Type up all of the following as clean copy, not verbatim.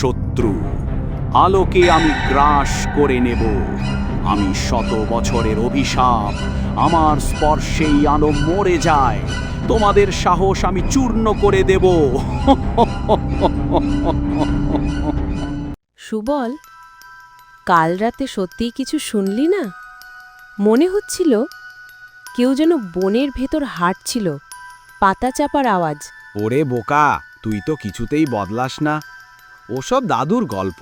শত্রু। আলোকে আমি গ্রাস করে নেব। আমি শত বছরের অভিশাপ, আমার স্পর্শেই আলো মরে যায়। তোমাদের সাহস আমি চূর্ণ করে দেব। সুবল, কাল রাতে সত্যিই কিছু শুনলি না? মনে হচ্ছিল কেউ যেন বনের ভেতর হাঁটছিল, পাতা চাপার আওয়াজ। ওরে বোকা, তুই তো কিছুতেই বদলাস না। ওসব দাদুর গল্প।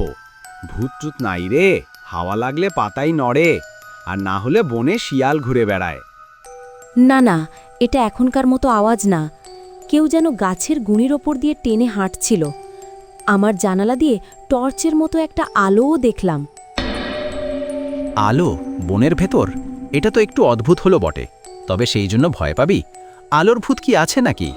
ভূত নাই রে, হাওয়া লাগলে পাতাই নড়ে, আর না হলে বনে শিয়াল ঘুরে বেড়ায়। না না, এটা এখনকার মতো আওয়াজ না। কেউ যেন গাছের গুঁড়ির ওপর দিয়ে টেনে হাঁটছিল। আমার জানালা দিয়ে টর্চের মতো একটা আলোও দেখলাম। আলো বনের ভেতর? এটা তো একটু অদ্ভুত হলো বটে, তবে সেই জন্য ভয় পাবি? আলোর ভূত কি আছে নাকি?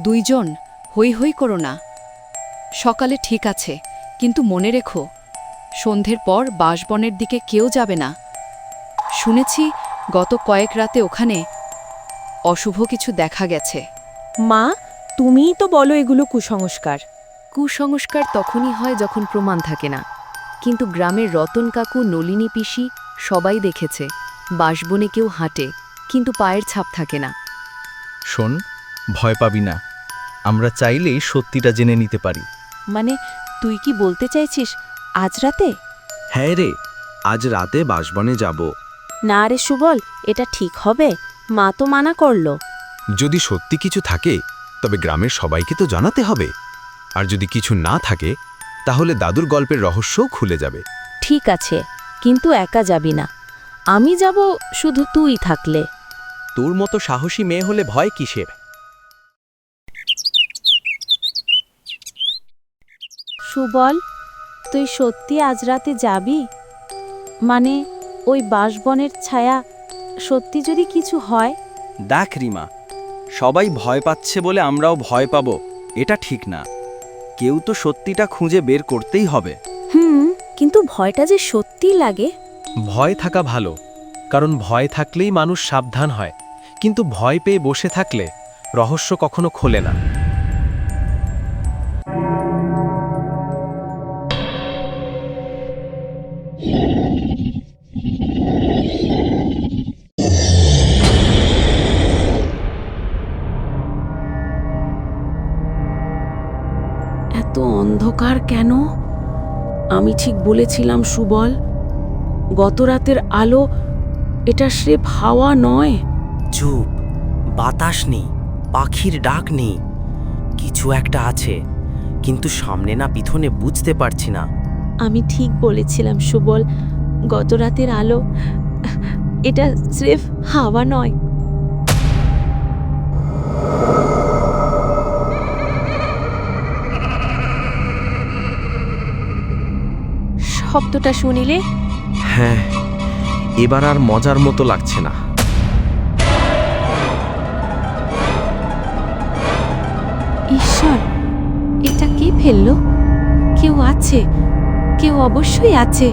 দুইজন হই হই করো না। সকালে ঠিক আছে, কিন্তু মনে রেখো, সন্ধ্যের পর বাঁশবনের দিকে কেউ যাবে না। শুনেছি গত কয়েক রাতে ওখানে অশুভ কিছু দেখা গেছে। মা, তুমিই তো বলো এগুলো কুসংস্কার। কুসংস্কার তখনই হয় যখন প্রমাণ থাকে না। কিন্তু গ্রামের রতন কাকু, নলিনী পিসি সবাই দেখেছে বাঁশবনে কেউ হাঁটে, কিন্তু পায়ের ছাপ থাকে না। শোন, ভয় পাবি না। আমরা চাইলেই সত্যিটা জেনে নিতে পারি। মানে, তুই কি বলতে চাইছিস আজ রাতে? হ্যাঁ রে, আজ রাতে বাঁশবনে যাব। না রে সুবল, এটা ঠিক হবে? মা তো মানা করলো। যদি সত্যি কিছু থাকে তবে গ্রামের সবাইকে তো জানাতে হবে। আর যদি কিছু না থাকে তাহলে দাদুর গল্পের রহস্যও খুলে যাবে। ঠিক আছে, কিন্তু একা যাবি না। আমি যাব শুধু তুই থাকলে। তোর মতো সাহসী মেয়ে হলে ভয় কিসের? সুবল, তুই সত্যি আজ রাতে যাবি? মানে, ওই বাঁশবনের ছায়া সত্যি যদি কিছু হয়? দেখ রিমা, সবাই ভয় পাচ্ছে বলে আমরাও ভয় পাব, এটা ঠিক না। কেউ তো সত্যিটা খুঁজে বের করতেই হবে। কিন্তু ভয়টা যে সত্যিই লাগে। ভয় থাকা ভালো, কারণ ভয় থাকলেই মানুষ সাবধান হয়। কিন্তু ভয় পেয়ে বসে থাকলে রহস্য কখনো খোলে না। এত অন্ধকার কেন? আমি ঠিক বলেছিলাম সুবল, গত রাতের আলো এটা স্রেফ হাওয়া নয়। চুপ, বাতাস নেই, পাখির ডাক নেই। কিছু একটা আছে, কিন্তু সামনে না পিছনে বুঝতে পারছি না। আমি ঠিক বলেছিলাম সুবল, গত রাতের আলো এটা স্রেফ হাওয়া নয়। শব্দটা শুনিলে? হ্যাঁ, এবার আর মজার মতো লাগছে না। ঈশ্বর, এটা কে ফেললো? কেউ আছে, কেউ অবশ্যই আছে।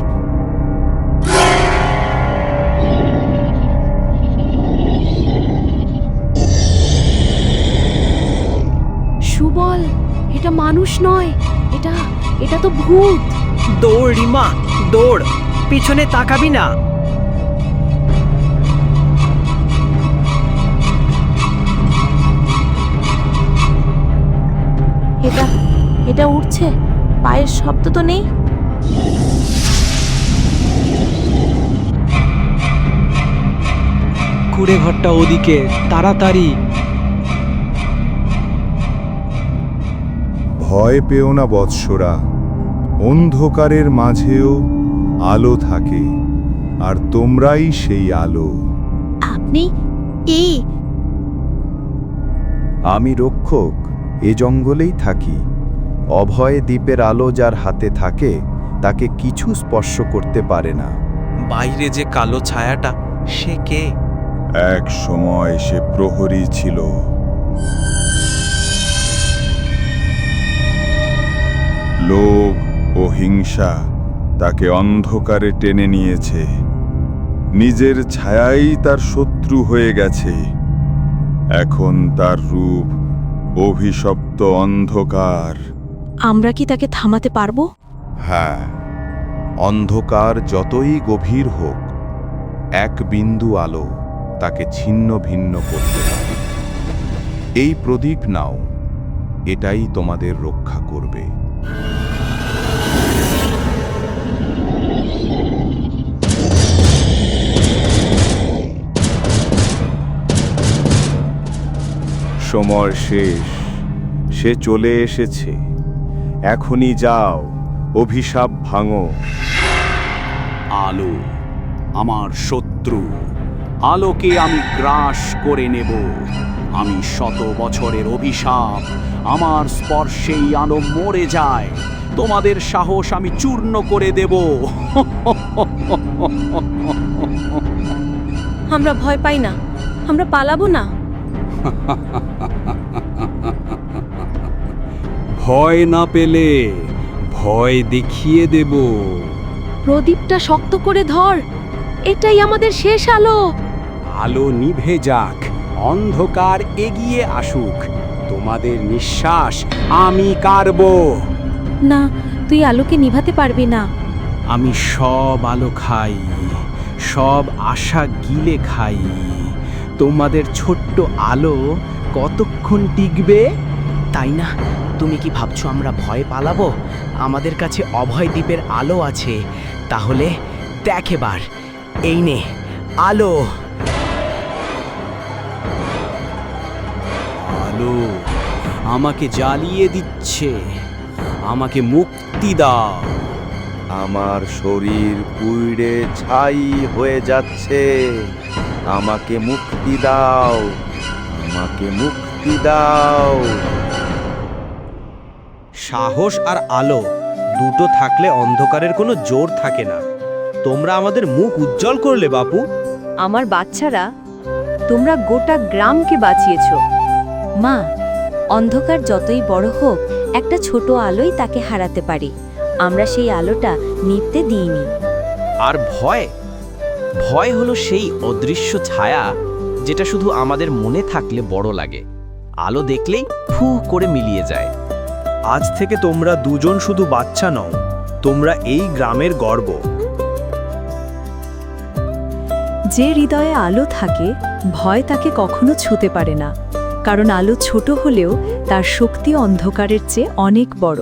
সুবল, এটা মানুষ নয়, এটা তো ভূত। দৌড় রিমা, দৌড়, পিছনে তাকাবি না। এটা উঠছে, পায়ের শব্দ তো নেই। কুড়ে ঘরটা ওদিকে, তাড়াতাড়ি। ভয় পেও না বৎসরা, অন্ধকারের মাঝেও আলো থাকে, আর তোমরাই সেই আলো। আপনি আমি রক্ষক, এ জঙ্গলেই থাকি। অভয় দ্বীপের আলো যার হাতে থাকে তাকে কিছু স্পর্শ করতে পারে না। বাইরে যে কালো ছায়াটা, সে কে? এক সময় সে প্রহরী ছিল। লোভ ও হিংসা তাকে অন্ধকারে টেনে নিয়েছে। নিজের ছায়াই তার শত্রু হয়ে গেছে। এখন তার রূপ অভিশপ্ত অন্ধকার। আমরা কি তাকে থামাতে পারবো? হ্যাঁ, অন্ধকার যতই গভীর হোক, এক বিন্দু আলো তাকে ছিন্ন ভিন্ন করতে পারে। এই প্রদীপ নাও, এটাই তোমাদের রক্ষা করবে। সময় শেষ, সে চলে এসেছে। এখনই যাও, অভিশাপ ভাঙো। আলো আমার শত্রু, আলোকে আমি গ্রাস করে নেব। আমি 100 বছরের অভিশাপ, আমার স্পর্শেই আলো মরে যায়। তোমাদের সাহস আমি চূর্ণ করে দেব। আমরা ভয় পাই না, আমরা পালাবো না। ভয় না পেলে ভয় দেখিয়ে দেব। প্রদীপটা শক্ত করে ধর, এটাই আমাদের শেষ আলো। আলো নিভে যাক, অন্ধকার এগিয়ে আসুক, তোমাদের নিঃশ্বাস আমি কাড়ব। না, তুই আলোকে নিভাতে পারবি না। আমি সব আলো খাই, সব আশা গিলে খাই। তোমাদের ছোট্ট আলো কতক্ষণ টিকবে? তাই না? তুমি কি ভাবছো আমরা ভয় পালাবো? আমাদের কাছে অভয় দ্বীপের আলো আছে। তাহলে দেখ এবার, এই নে আলো। আলো আমাকে জ্বালিয়ে দিচ্ছে, আমাকে মুক্তি দাও। আমার শরীর পুড়ে ছাই হয়ে যাচ্ছে। আমাকে মুক্তি দাও, আমাকে মুক্তি দাও। সাহস আর আলো দুটো থাকলে অন্ধকারের কোনো জোর থাকে না। তোমরা আমাদের মুখ উজ্জ্বল করলে বাপু। আমার বাচ্চারা, তোমরা গোটা গ্রামকে বাঁচিয়েছ। মা, অন্ধকার যতই বড় হোক, একটা ছোট আলোই তাকে হারাতে পারে। আমরা সেই আলোটা নিভতে দিইনি। আর ভয়, ভয় হলো সেই অদৃশ্য ছায়া যেটা শুধু আমাদের মনে থাকলে বড় লাগে, আলো দেখলেই ফু করে মিলিয়ে যায়। আজ থেকে তোমরা দুজন শুধু বাচ্চা নও, তোমরা এই গ্রামের গর্ব। যে হৃদয়ে আলো থাকে, ভয় তাকে কখনো ছুঁতে পারে না, কারণ আলো ছোট হলেও তার শক্তি অন্ধকারের চেয়ে অনেক বড়।